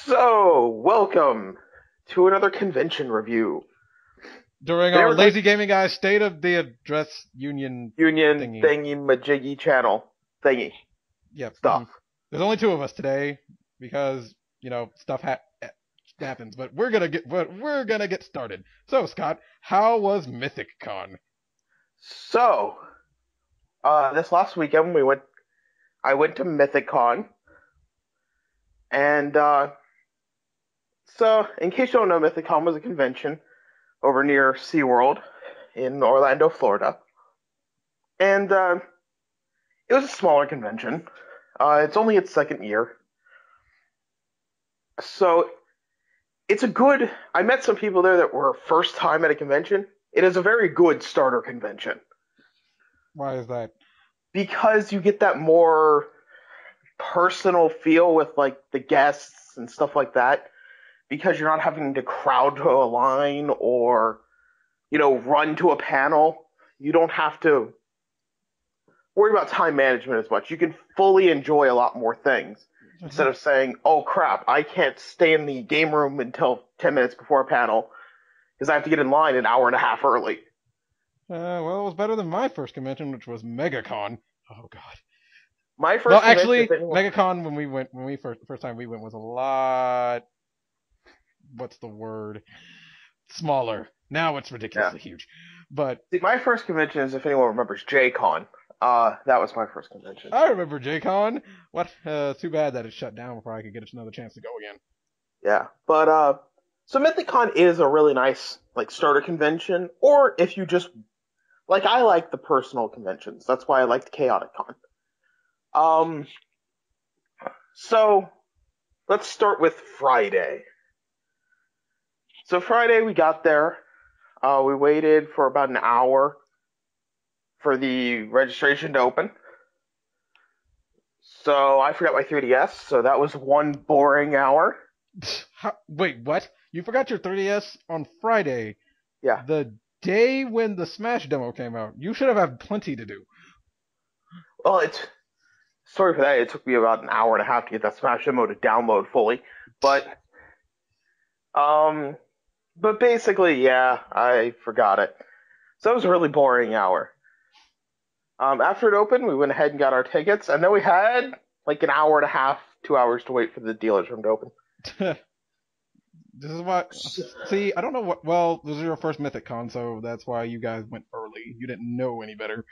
So, welcome to another convention review. During our LazyGamingGuys State of the Address Union thingy majiggy channel thingy. Yep. Stuff. There's only two of us today because, stuff happens, but we're gonna get started. So, Scott, how was Mythicon? So, this last weekend I went to Mythicon, and so in case you don't know, Mythicon was a convention over near SeaWorld in Orlando, Florida, and it was a smaller convention. It's only its second year, so I met some people there that were first time at a convention. It is a very good starter convention. Why is that? Because you get that more personal feel with like the guests and stuff like that. Because you're not having to crowd to a line or, run to a panel. You don't have to worry about time management as much. You can fully enjoy a lot more things. Instead of saying, oh crap, I can't stay in the game room until 10 minutes before a panel because I have to get in line an hour and a half early. Well, it was better than my first convention, which was MegaCon. Oh god. My first MegaCon when we first time we went was a lot. What's the word? Smaller. Now it's ridiculously huge. But see, my first convention is, if anyone remembers, JCon. That was my first convention. I remember JCon. What? Too bad that it shut down before I could get another chance to go again. Yeah, but so Mythicon is a really nice starter convention, or if you just I like the personal conventions. That's why I like the Chaotic Con. So let's start with Friday. So Friday we got there. We waited for about an hour for the registration to open. So I forgot my 3DS, so that was one boring hour. Wait, what? You forgot your 3DS on Friday? Yeah. The day when the Smash demo came out. You should have had plenty to do. Well, sorry for that. It took me about an hour and a half to get that Smash demo to download fully. But basically, yeah, I forgot it. So it was a really boring hour. After it opened, we went ahead and got our tickets, and then we had an hour and a half, 2 hours to wait for the dealer's room to open. This is what. See, I don't know what. Well, this is your first Mythicon, so that's why you guys went early. You didn't know any better.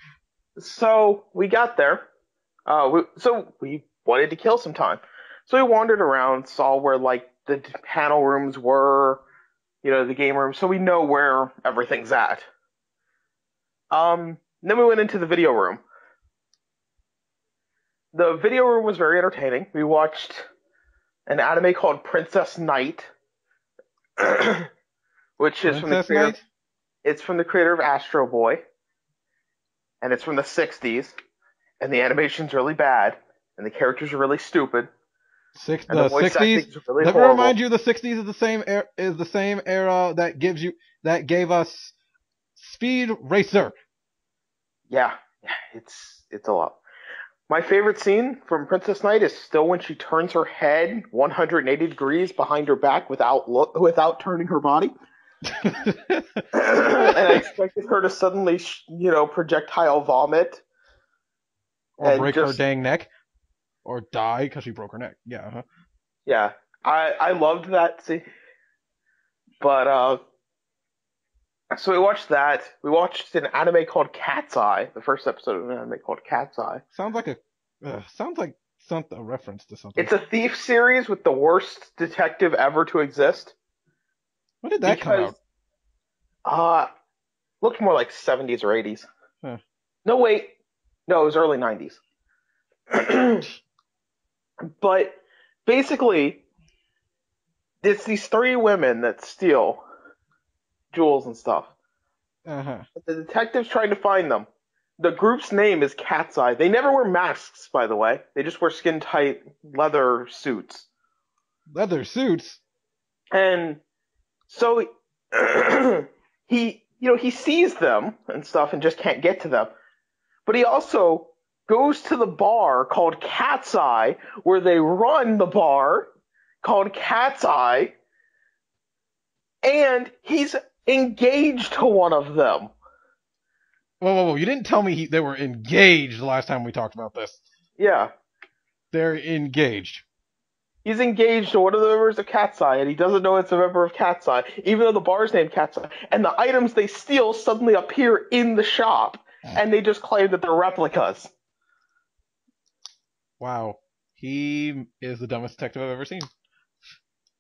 So we got there. We wanted to kill some time. So we wandered around, saw where the panel rooms were, the game room, so we know where everything's at. Then we went into the video room. The video room was very entertaining. We watched an anime called Princess Knight, which is from the creator. It's from the creator of Astro Boy, and it's from the 60s, and the animation's really bad, and the characters are really stupid. The 60s. Really Let me horrible. remind you, the 60s is the same era that gave us Speed Racer. Yeah, it's a lot. My favorite scene from Princess Knight is still when she turns her head 180 degrees behind her back without turning her body. And I expected her to suddenly, projectile vomit. Or break her dang neck. Or die because she broke her neck. Yeah. Uh-huh. Yeah. I loved that scene. But, so we watched that. We watched an anime called Cat's Eye. The first episode of an anime called Cat's Eye. Sounds like a reference to something. It's a thief series with the worst detective ever to exist. When did that come out? Looked more like 70s or 80s. Huh. No, wait. No, it was early 90s. But basically, it's these three women that steal jewels and stuff. Uh-huh. The detective's trying to find them. The group's name is Cat's Eye. They never wear masks, by the way. They just wear skin-tight leather suits. Leather suits? And so he sees them and stuff and just can't get to them. But he also goes to the bar called Cat's Eye, where they run the bar, called Cat's Eye, and he's engaged to one of them. Whoa. You didn't tell me they were engaged the last time we talked about this. Yeah. They're engaged. He's engaged to one of the members of Cat's Eye, and he doesn't know it's a member of Cat's Eye, even though the bar's named Cat's Eye. And the items they steal suddenly appear in the shop, and they just claim that they're replicas. Wow. He is the dumbest detective I've ever seen.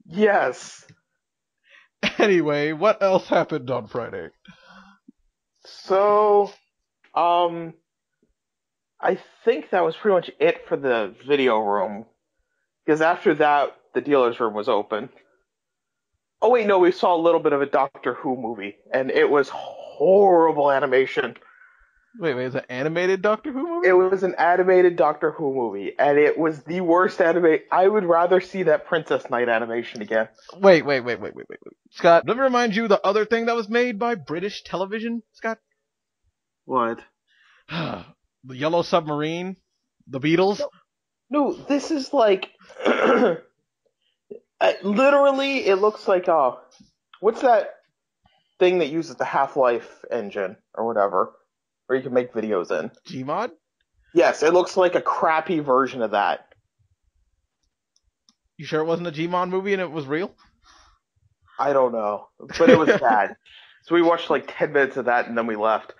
Yes. Anyway, what else happened on Friday? So, I think that was pretty much it for the video room. Because after that, the dealer's room was open. Oh wait, no, we saw a little bit of a Doctor Who movie, and it was horrible animation. Wait, is it an animated Doctor Who movie? It was an animated Doctor Who movie, and it was the worst anime. I would rather see that Princess Knight animation again. Wait. Scott, let me remind you the other thing that was made by British television, Scott? What? The Yellow Submarine? The Beatles? No, this is like... literally, it looks like, what's that thing that uses the Half-Life engine, or whatever, where you can make videos in? Gmod? Yes, it looks like a crappy version of that. You sure it wasn't a Gmod movie and it was real? I don't know, but it was bad. So we watched like 10 minutes of that and then we left.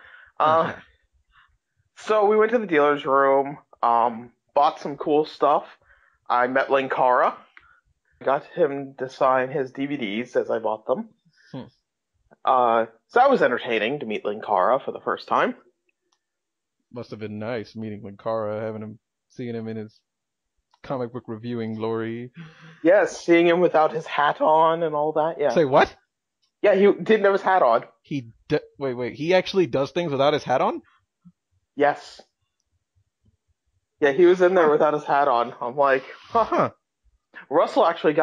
So we went to the dealer's room, bought some cool stuff. I met Linkara. Got him to sign his DVDs as I bought them. So that was entertaining to meet Linkara for the first time. Must have been nice meeting Linkara, seeing him in his comic book reviewing glory. Yes, seeing him without his hat on and all that. Yeah. Say what? Yeah, he didn't have his hat on. Wait. He actually does things without his hat on? Yes. Yeah, he was in there without his hat on. I'm like, Huh. Russell actually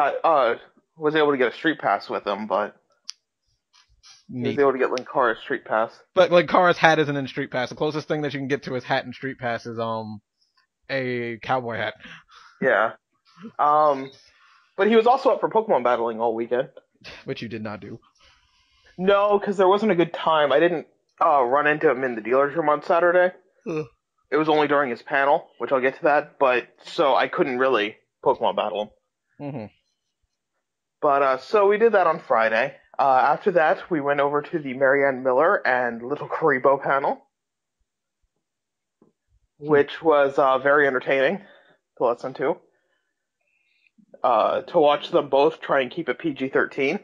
was able to get a street pass with him, but he was able to get Linkara's street pass. But Linkara's hat isn't in street pass. The closest thing that you can get to his hat in street pass is a cowboy hat. Yeah. But he was also up for Pokemon battling all weekend. Which you did not do. No, because there wasn't a good time. I didn't run into him in the dealer's room on Saturday. Ugh. It was only during his panel, which I'll get to that, but so I couldn't really Pokemon battle him. Mm-hmm. But so we did that on Friday. After that, we went over to the Marianne Miller and Little Karibo panel, which was very entertaining to listen to. To watch them both try and keep it PG-13.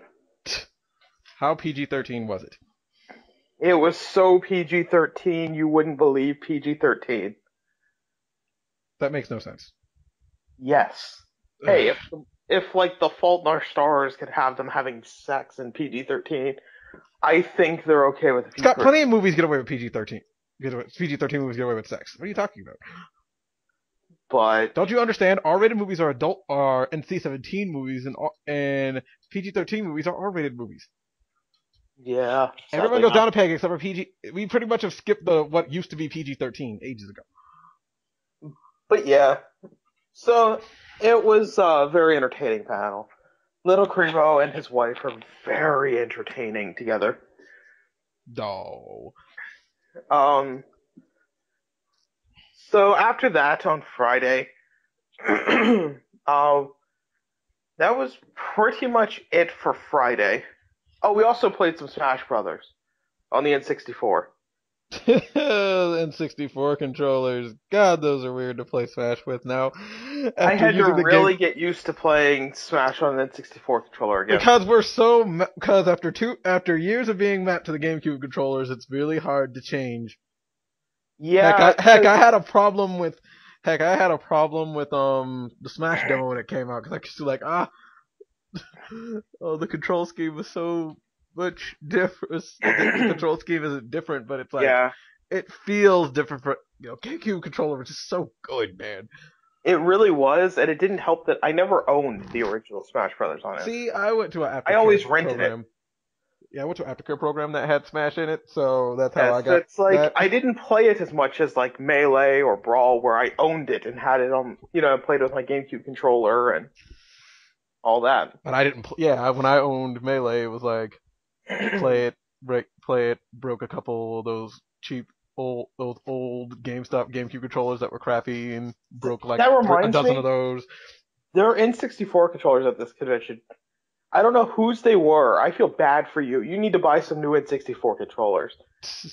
How PG-13 was it? It was so PG-13, you wouldn't believe PG-13. That makes no sense. Yes. Hey, if like The Fault in Our Stars could have them having sex in PG-13, I think they're okay with PG-13. Scott, plenty of movies get away with PG-13. PG-13 movies get away with sex. What are you talking about? But don't you understand? R-rated movies are NC-17 movies, and PG-13 movies are R-rated movies. Yeah. Everyone goes down a peg except for PG. We pretty much have skipped what used to be PG-13 ages ago. But yeah. So it was a very entertaining panel. Little Karibo and his wife are very entertaining together. No. So after that on Friday, that was pretty much it for Friday. Oh, we also played some Smash Brothers on the N64. The N64 controllers. God, those are weird to play Smash with now. I had to really get used to playing Smash on an N64 controller again. Because after years of being mapped to the GameCube controllers, it's really hard to change. Yeah. I had a problem with the Smash demo when it came out because I was like, the control scheme was so much different. The control scheme isn't different, but it's like it feels different for GameCube controller, which is so good, man. It really was, and it didn't help that I never owned the original Smash Brothers on it. See, I went to an aftercare I always rented program. it. Yeah, I went to an aftercare program that had Smash in it, so that's how I got it's like that. I didn't play it as much as like Melee or Brawl, where I owned it and had it on, played with my GameCube controller and. all that. But I didn't. Yeah, when I owned Melee, it was like play it, broke a couple of those cheap those old GameCube controllers that were crappy, and broke like That a reminds dozen of me, those. there are N64 controllers at this convention. I don't know whose they were. I feel bad for you. You need to buy some new N64 controllers.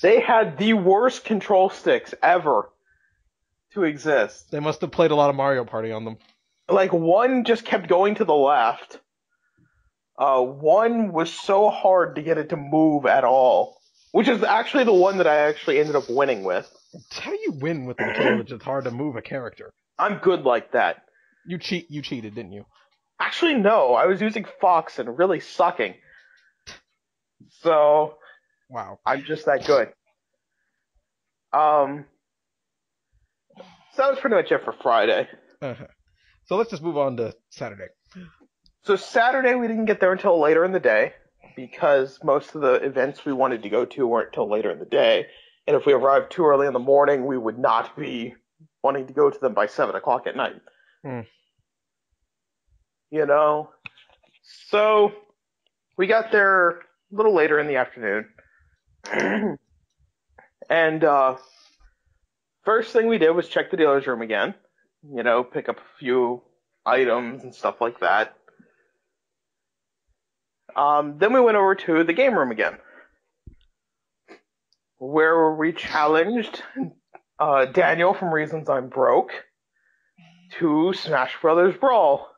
They had the worst control sticks ever to exist. They must have played a lot of Mario Party on them. Like, one just kept going to the left. One was so hard to get it to move at all. Which is actually the one that I actually ended up winning with. How do you win with the controller that's just hard to move a character? I'm good like that. You cheated, didn't you? Actually, no. I was using Fox and really sucking. So, Wow. I'm just that good. So that was pretty much it for Friday. Uh-huh. So let's just move on to Saturday. So Saturday we didn't get there until later in the day because most of the events we wanted to go to weren't till later in the day. And if we arrived too early in the morning, we would not be wanting to go to them by 7 o'clock at night. You know? So we got there a little later in the afternoon. And first thing we did was check the dealer's room again. You know, pick up a few items and stuff like that. Then we went over to the game room again, where we challenged Daniel from Reasons I'm Broke to Smash Brothers Brawl.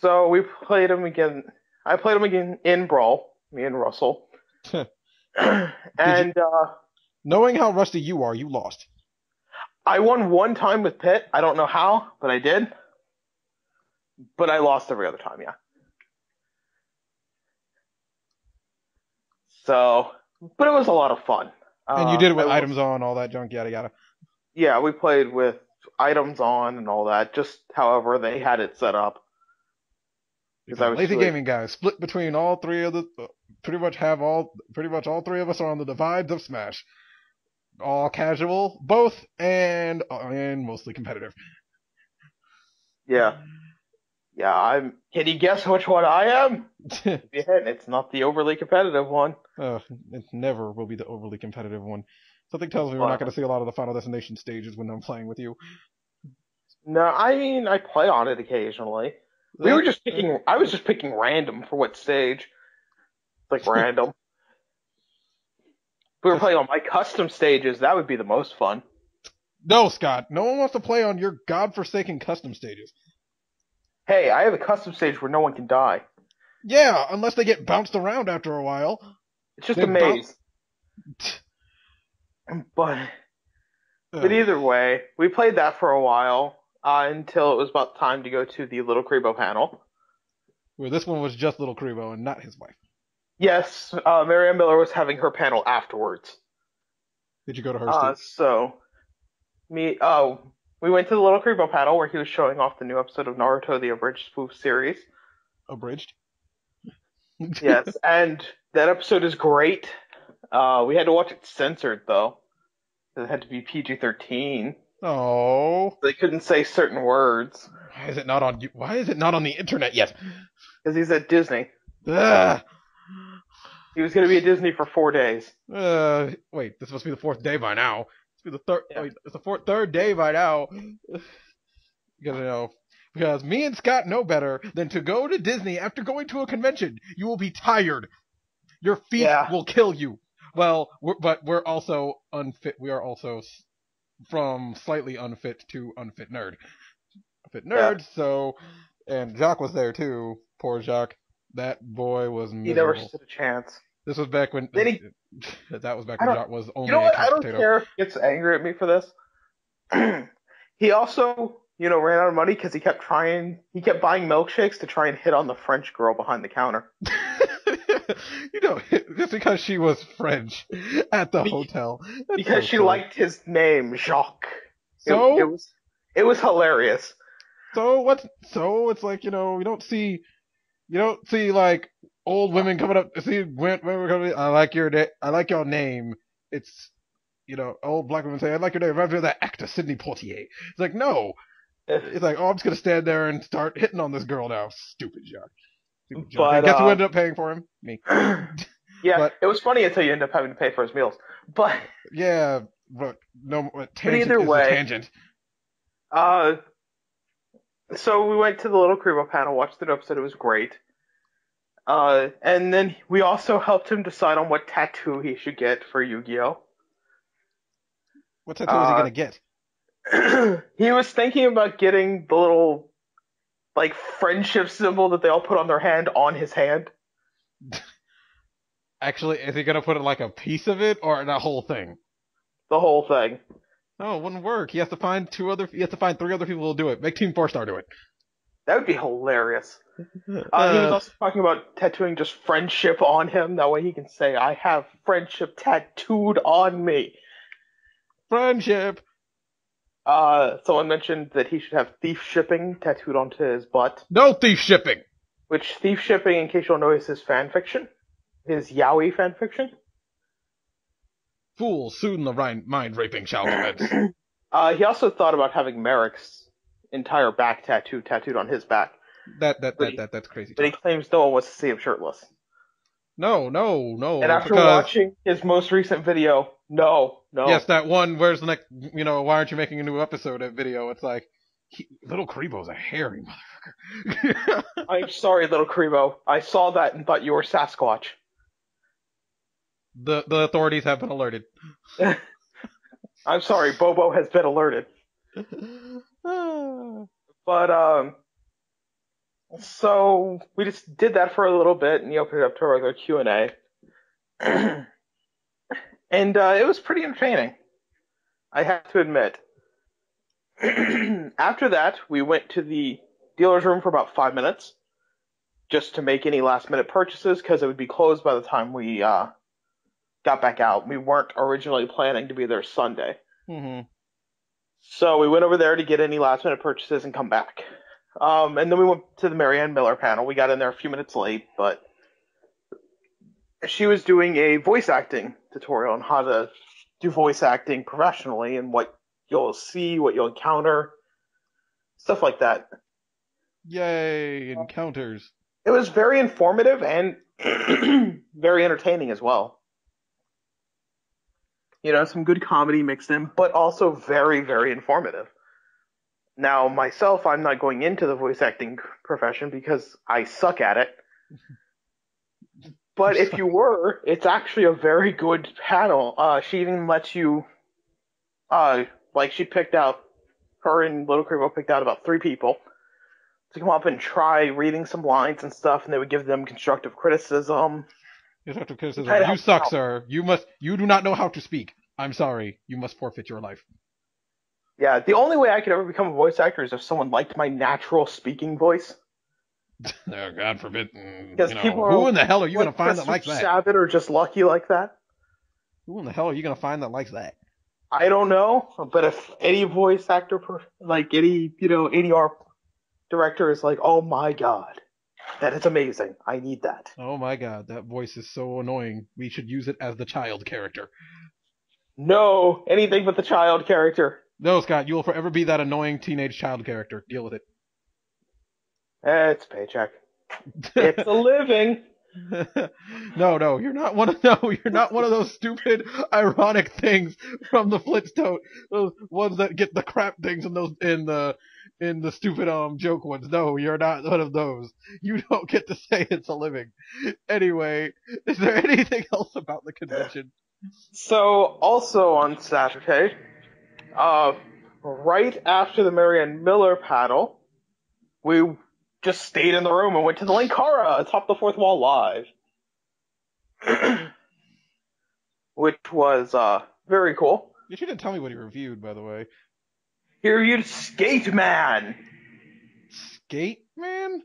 So we played him again. I played him again in Brawl, me and Russell. And knowing how rusty you are, you lost. I won one time with Pitt. I don't know how, but I did. But I lost every other time, yeah. So, but it was a lot of fun. And you did it with items on, all that junk, yada yada. Yeah, we played with items on and all that, just however they had it set up. Because Lazy Gaming Guys split between all three of the, pretty much all three of us are on the divides of Smash. All casual, both, and mostly competitive. Yeah. Yeah, can you guess which one I am? It's not the overly competitive one. It never will be the overly competitive one. Something tells me we're not going to see a lot of the Final Destination stages when I'm playing with you. No, I mean, I play on it occasionally. I was just picking random for what stage. Like random. If we were playing on my custom stages, that would be the most fun. No, Scott. No one wants to play on your godforsaken custom stages. Hey, I have a custom stage where no one can die. Yeah, unless they get bounced around after a while. It's just a maze. But either way, we played that for a while until it was about time to go to the Little Kribo panel. Where this one was just Little Kribo and not his wife. Yes, Marianne Miller was having her panel afterwards. Did you go to her? We went to the Little Kribo panel where he was showing off the new episode of Naruto, the Abridged Spoof series. Abridged? Yes, and that episode is great. We had to watch it censored, though. It had to be PG-13. Oh. They couldn't say certain words. Why is it not on the internet yet? Because he's at Disney. Ugh. He was going to be at Disney for 4 days. Wait, this must be the fourth day by now. It's the third. Yeah. Wait, it's the third day by now. Because me and Scott know better than to go to Disney after going to a convention. You will be tired. Your feet will kill you. Well, we're also unfit. We are also from slightly unfit to unfit nerd. Fit nerd. Yeah. So, and Jacques was there too. Poor Jacques. That boy was miserable. He never stood a chance. This was back when that was back when Jacques was only. You know what? I don't care if he gets angry at me for this. He also, ran out of money because he kept buying milkshakes to try and hit on the French girl behind the counter. Just because she was French at the hotel. Because she liked his name, Jacques. So it was hilarious. So it's like, you don't see like old women coming up. See women coming. I like your name. It's old black women say, I like your name. Reminds me of that actor Sidney Poitier. It's like, no, He's like, oh, I'm just gonna stand there and start hitting on this girl now. Stupid jock. Stupid jock. But And guess who ended up paying for him? Me. yeah, But it was funny until you end up having to pay for his meals. But yeah, but no, tangent either is a way, tangent. So we went to the Little Creepo panel, watched the episode. It was great. And then we also helped him decide on what tattoo he should get for Yu-Gi-Oh. What tattoo is he gonna get? He was thinking about getting the little, like, friendship symbol that they all put on their hand on his hand. Actually, is he gonna put it like a piece of it or the whole thing? The whole thing. No, it wouldn't work. He has to find three other people to do it. Make Team 4-Star do it. That would be hilarious. He was also talking about tattooing just friendship on him. That way he can say, I have friendship tattooed on me. Friendship! Someone mentioned that he should have thief shipping tattooed onto his butt. No thief shipping! Which, thief shipping, in case you don't know, is his fanfiction. His yaoi fanfiction. Fools, soon the mind-raping shall commence. He also thought about having Merrick's entire back tattooed on his back. That's crazy. But he claims no one wants to see him shirtless. No. And after watching his most recent video, no. Yes, that one, where's the next, why aren't you making a new episode of video? It's like, Little Creebo's a hairy motherfucker. I'm sorry, Little Creebo. I saw that and thought you were Sasquatch. The authorities have been alerted. I'm sorry, Bobo has been alerted. But, so we just did that for a little bit, and he opened it up to a regular Q&A. And it was pretty entertaining, I have to admit. After that, we went to the dealer's room for about 5 minutes, just to make any last-minute purchases, because it would be closed by the time we got back out. We weren't originally planning to be there Sunday. Mm-hmm. So we went over there to get any last-minute purchases and come back. And then we went to the Marianne Miller panel. We got in there a few minutes late, but she was doing a voice acting tutorial on how to do voice acting professionally and what you'll see, what you'll encounter, stuff like that. Yay, encounters. It was very informative and very entertaining as well. Some good comedy mixed in, but also very, very informative. Now, myself, I'm not going into the voice acting profession because I suck at it. But if you were, it's actually a very good panel. She even lets you, she picked out, her and Little Creepo picked out about 3 people to come up and try reading some lines and stuff, and they would give them constructive criticism. Constructive criticism. You suck, sir. You do not know how to speak. I'm sorry. You must forfeit your life. Yeah, the only way I could ever become a voice actor is if someone liked my natural speaking voice. No, God forbid. Who in the hell are you going to find that likes that? Sabbath or just lucky like that? Who in the hell are you going to find that likes that? I don't know, but if any voice actor, any ADR director is like, oh my god, that is amazing. I need that. Oh my god, that voice is so annoying. We should use it as the child character. No, anything but the child character. No, Scott, you will forever be that annoying teenage child character. Deal with it. It's a paycheck. It's a living. No, you're not one of those stupid, ironic things from the Flintstones. Those ones that get the crap things in the stupid joke ones. No, you're not one of those. You don't get to say it's a living. Anyway, is there anything else about the convention? So, also on Saturday, right after the Marianne Miller panel, we just stayed in the room and went to the Linkara atop the fourth wall live. Which was very cool. You didn't tell me what he reviewed, by the way. He reviewed Skate Man. Skate Man?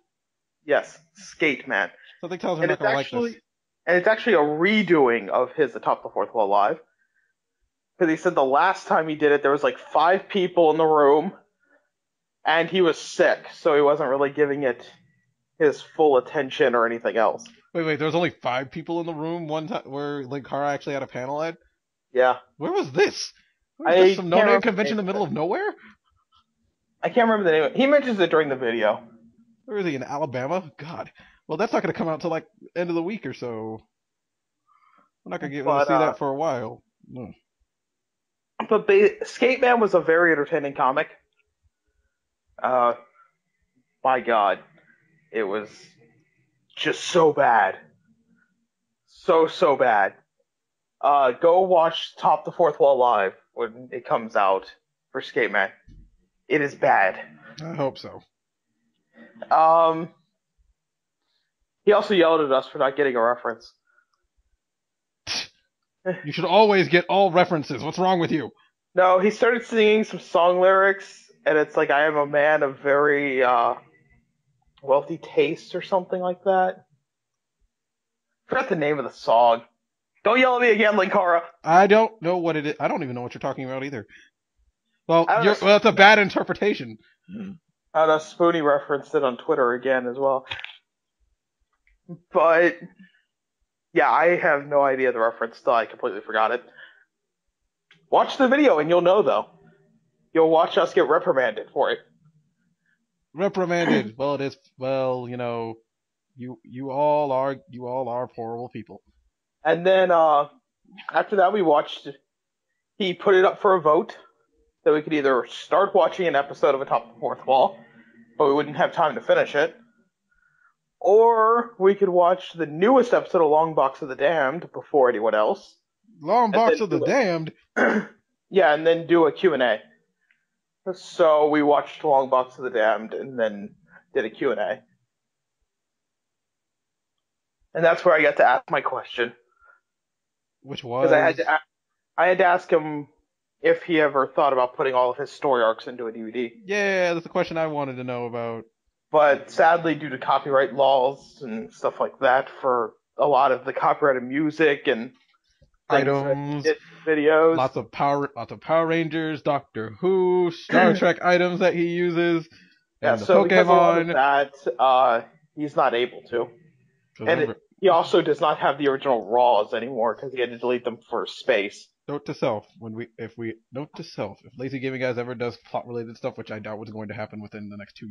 Yes, Skate Man. Something tells me I'm not going to like this. And it's actually a redoing of his Atop the Fourth Wall Live. Because he said the last time he did it, there was 5 people in the room, and he was sick, so he wasn't really giving it his full attention or anything else. Wait, there was only 5 people in the room one time where Linkara actually had a panel at? Yeah. Where was this? Was this some no-name convention in the middle of nowhere? I can't remember the name. He mentions it during the video. Where is he, in Alabama? God. Well, that's not going to come out till like end of the week or so. We're not going to get to see that for a while. No. But Skate Man was a very entertaining comic. My God, it was just so bad, so bad. Go watch Top the Fourth Wall Live when it comes out for Skate Man. It is bad. I hope so. He also yelled at us for not getting a reference. You should always get all references. What's wrong with you? No, he started singing some song lyrics, and it's like, I am a man of very wealthy taste or something like that. I forgot the name of the song. Don't yell at me again, Linkara. I don't know what it is. I don't even know what you're talking about either. Well, it's a bad interpretation. I know Spoonie referenced it on Twitter again as well. But, yeah, I have no idea the reference, still I completely forgot it. Watch the video and you'll know, though. You'll watch us get reprimanded for it. Reprimanded. Well, it is, well, you know, you all are horrible people. And then, after that he put it up for a vote that we could either start watching an episode of Atop the Fourth Wall, but we wouldn't have time to finish it, or we could watch the newest episode of Long Box of the Damned before anyone else. Long Box of the Damned? Yeah, and then do a Q&A. So we watched Long Box of the Damned and then did a Q&A. And that's where I got to ask my question. Which was? Because I had to ask him if he ever thought about putting all of his story arcs into a DVD. Yeah, that's the question I wanted to know about. But sadly, due to copyright laws and stuff like that, for a lot of the copyrighted music and items, videos, lots of Power Rangers, Doctor Who, Star Trek items that he uses, and the so Pokemon. Because of all of that, he's not able to. And he also does not have the original RAWs anymore because he had to delete them for space. Note to self: if LazyGamingGuys ever does plot related stuff, which I doubt was going to happen within the next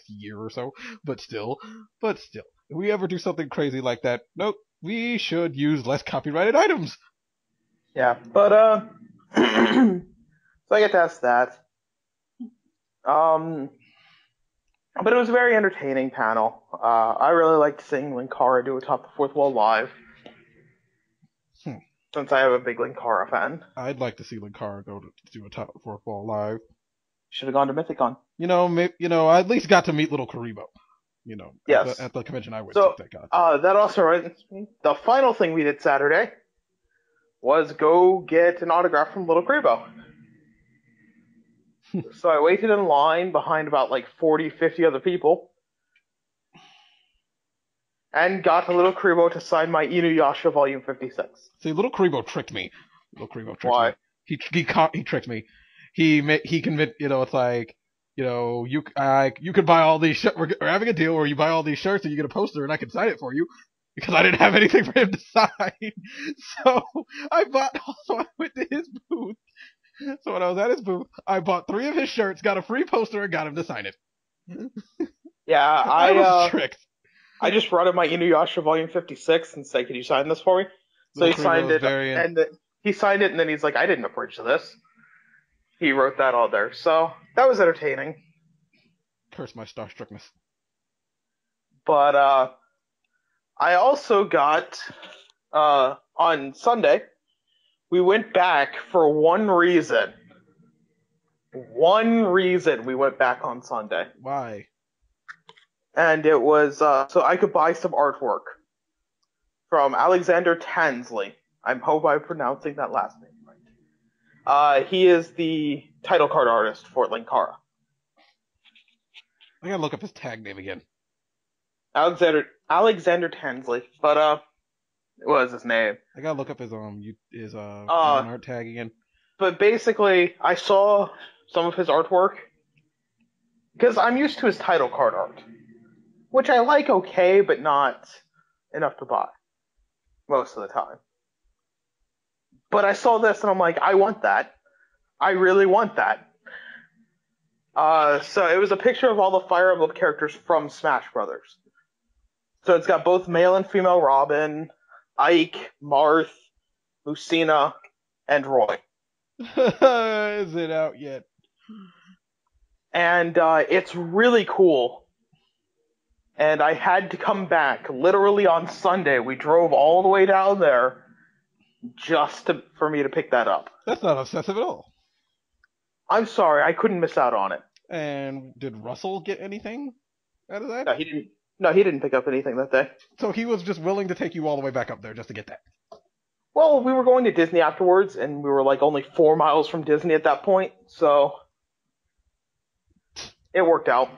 year or so, but still, if we ever do something crazy like that, nope, we should use less copyrighted items. Yeah, but so I get to ask that. But it was a very entertaining panel. I really liked seeing Linkara do Atop the Fourth Wall live. Since I am a big Linkara fan. I'd like to see Linkara go to do Atop the Fourth Wall live. Should have gone to Mythicon. I at least got to meet little Karibo. Yes. At the convention I went to, thank God. That also reminds me. The final thing we did Saturday was go get an autograph from little Karibo. So I waited in line behind about 40, 50 other people. And got a little Karibo to sign my Inuyasha Volume 56. See, little Karibo tricked me. Why? He tricked me. He convinced, it's like, you could buy all these shirts. We're having a deal where you buy all these shirts and you get a poster and I can sign it for you. Because I didn't have anything for him to sign. So I went to his booth. So when I was at his booth, I bought 3 of his shirts, got a free poster, and got him to sign it. Yeah, I was tricked. I just brought him my Inuyasha Volume 56 and said, "Can you sign this for me?" So he signed it, and he signed it, and then he's like, "I didn't abridge this." He wrote that all there, so that was entertaining. Curse my starstruckness. But I also got on Sunday. We went back for one reason. One reason we went back on Sunday. Why? And it was so I could buy some artwork from Alexander Tansley. I hope I'm pronouncing that last name right. He is the title card artist for Linkara. I gotta look up his tag name again. Alexander Tansley, but what was his name? I gotta look up his art tag again. But basically, I saw some of his artwork because I'm used to his title card art, which I like okay, but not enough to buy most of the time. But I saw this and I'm like, I want that. I really want that. So it was a picture of all the Fire Emblem characters from Smash Brothers. So it's got both male and female Robin, Ike, Marth, Lucina, and Roy. Is it out yet? And it's really cool. And I had to come back literally on Sunday. We drove all the way down there just for me to pick that up. That's not obsessive at all. I'm sorry, I couldn't miss out on it. And did Russell get anything out of that? No, he didn't. No, he didn't pick up anything that day. So he was just willing to take you all the way back up there just to get that. Well, we were going to Disney afterwards, and we were like only 4 miles from Disney at that point, so it worked out.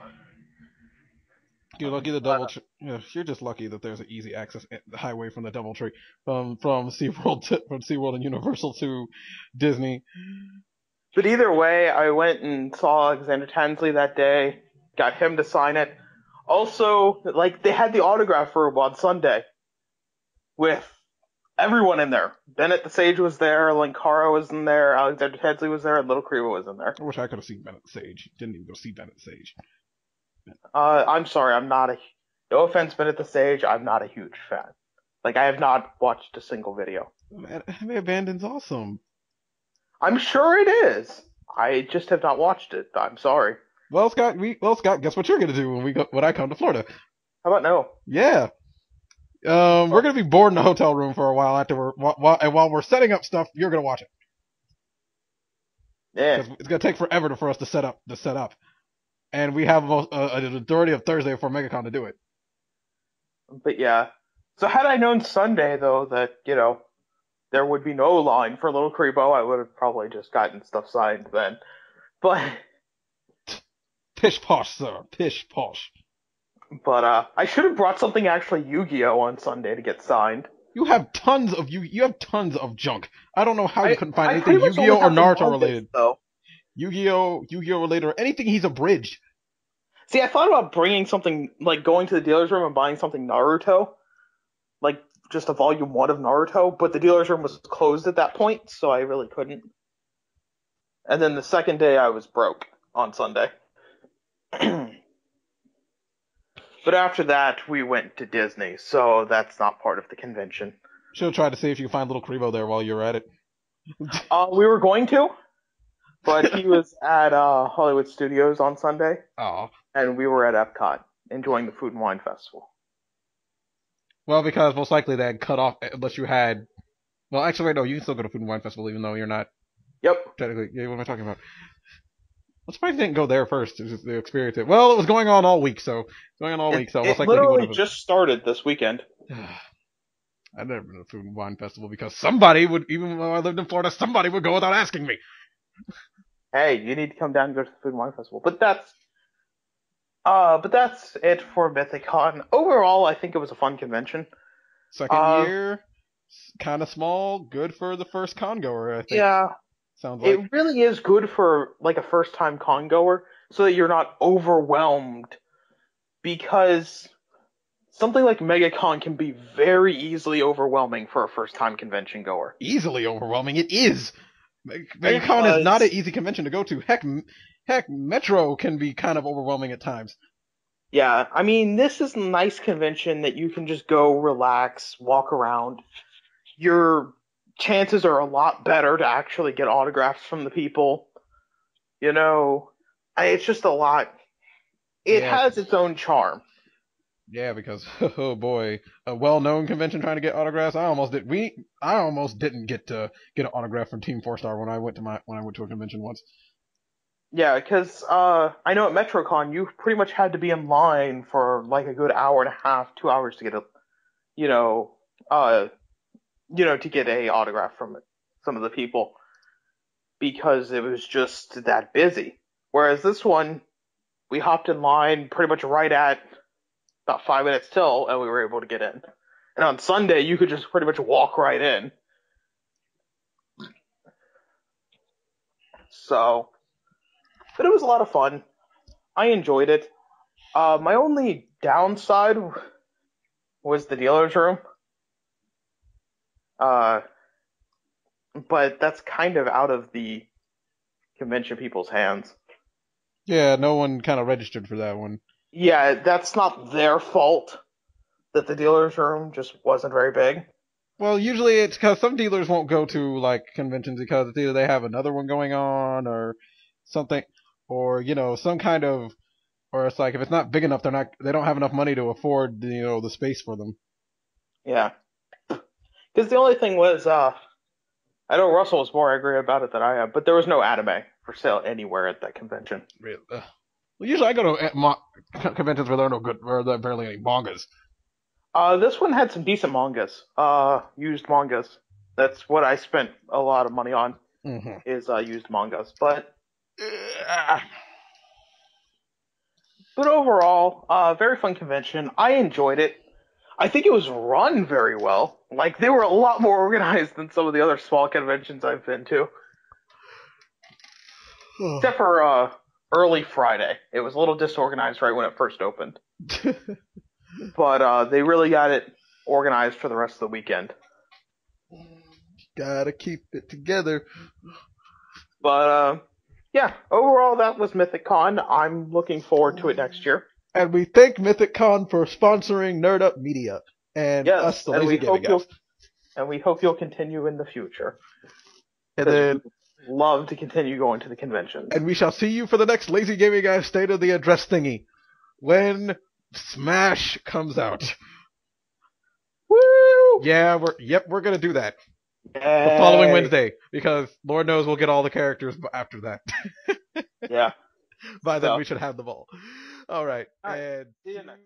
You're lucky the double. You're just lucky that there's an easy access highway from the DoubleTree from SeaWorld and Universal to Disney. But either way, I went and saw Alexander Tansley that day, got him to sign it. Also, like, they had the autograph room on Sunday with everyone in there. Bennett the Sage was there, Linkara was in there, Alexander Tansley was there, and Little Kriva was in there. I wish I could have seen Bennett the Sage. Didn't even go see Bennett the Sage. I'm sorry, no offense, Bennett the Sage, I'm not a huge fan. Like, I have not watched a single video. Anime Abandoned's awesome. I'm sure it is. I just have not watched it. I'm sorry. Well, Scott, guess what you're gonna do when I come to Florida? How about no? Yeah. We're gonna be bored in a hotel room for a while and while we're setting up stuff, you're gonna watch it. Yeah. It's gonna take forever for us to set up, and we have a majority of Thursday for MegaCon to do it. But yeah. So had I known Sunday though that there would be no line for Little Kribo, I would have probably just gotten stuff signed then. But pish posh, sir, pish posh. But I should have brought something actually Yu-Gi-Oh on Sunday to get signed. You have tons of junk. I don't know how you couldn't find anything Yu-Gi-Oh or Naruto related. Though. Yu-Gi-Oh related, or anything he's abridged. See, I thought about bringing something, like going to the dealer's room and buying something Naruto. Like, just a volume 1 of Naruto, but the dealer's room was closed at that point, so I really couldn't. And then the second day I was broke on Sunday. But after that, we went to Disney, so that's not part of the convention. Should have tried to see if you can find Little Kribo there while you're at it. We were going to, but he was at Hollywood Studios on Sunday. Oh. And we were at Epcot, enjoying the Food and Wine Festival. Well, because most likely they had cut off, unless you had... Well, actually, wait, no, you can still go to Food and Wine Festival even though you're not... Yep. Technically, yeah, what am I talking about? I'm surprised you didn't go there first to experience it. Well, it was going on all week, so... It literally just started this weekend. I've never been to the Food and Wine Festival because somebody would, even though I lived in Florida, somebody would go without asking me. Hey, you need to come down and go to the Food and Wine Festival. But that's it for Mythicon. Overall, I think it was a fun convention. Second year, kind of small, good for the first con goer, I think. Yeah. Sounds like. It really is good for like a first time con goer, so that you're not overwhelmed. Because something like MegaCon can be very easily overwhelming for a first time convention goer. Easily overwhelming? It is! MegaCon is not an easy convention to go to. Heck, Metro can be kind of overwhelming at times. Yeah, I mean, this is a nice convention that you can just go relax, walk around. Your chances are a lot better to actually get autographs from the people. It's just a lot. It has its own charm. Yeah, because oh boy, a well-known convention trying to get autographs. I almost didn't get to get an autograph from Team 4-Star when I went to a convention once. Yeah, because I know at MetroCon you pretty much had to be in line for like a good hour and a half, 2 hours to get to get a autograph from some of the people because it was just that busy. Whereas this one, we hopped in line pretty much right at about 5 minutes till, and we were able to get in. And on Sunday, you could just pretty much walk right in. So, but it was a lot of fun. I enjoyed it. My only downside was the dealer's room. But that's kind of out of the convention people's hands. Yeah, no one kind of registered for that one. Yeah, that's not their fault that the dealer's room just wasn't very big. Well, usually it's because some dealers won't go to like conventions because it's either they have another one going on or something, or some kind of, or it's like if it's not big enough, they don't have enough money to afford the space for them. Yeah. Because the only thing was, I know Russell was more angry about it than I am, but there was no anime for sale anywhere at that convention. Really? Well, usually I go to conventions where where there are barely any mangas. This one had some decent mangas, used mangas. That's what I spent a lot of money on, Mm-hmm. is used mangas. But Uh, overall, very fun convention. I enjoyed it. I think it was run very well. Like, they were a lot more organized than some of the other small conventions I've been to. Except for early Friday. It was a little disorganized right when it first opened. But they really got it organized for the rest of the weekend. Gotta keep it together. But yeah, overall that was Mythicon. I'm looking forward to it next year. And we thank Mythicon for sponsoring Nerd Up Media and us, Yes, the Lazy Gaming Guys. and we hope you'll continue in the future. And then we love to continue going to the conventions. And we shall see you for the next Lazy Gaming Guys State of the Address thingy when Smash comes out. Woo! Yeah, we're gonna do that. Yay. The following Wednesday, because Lord knows we'll get all the characters after that. Yeah. By then we should have them all. All right. All right. And see you next.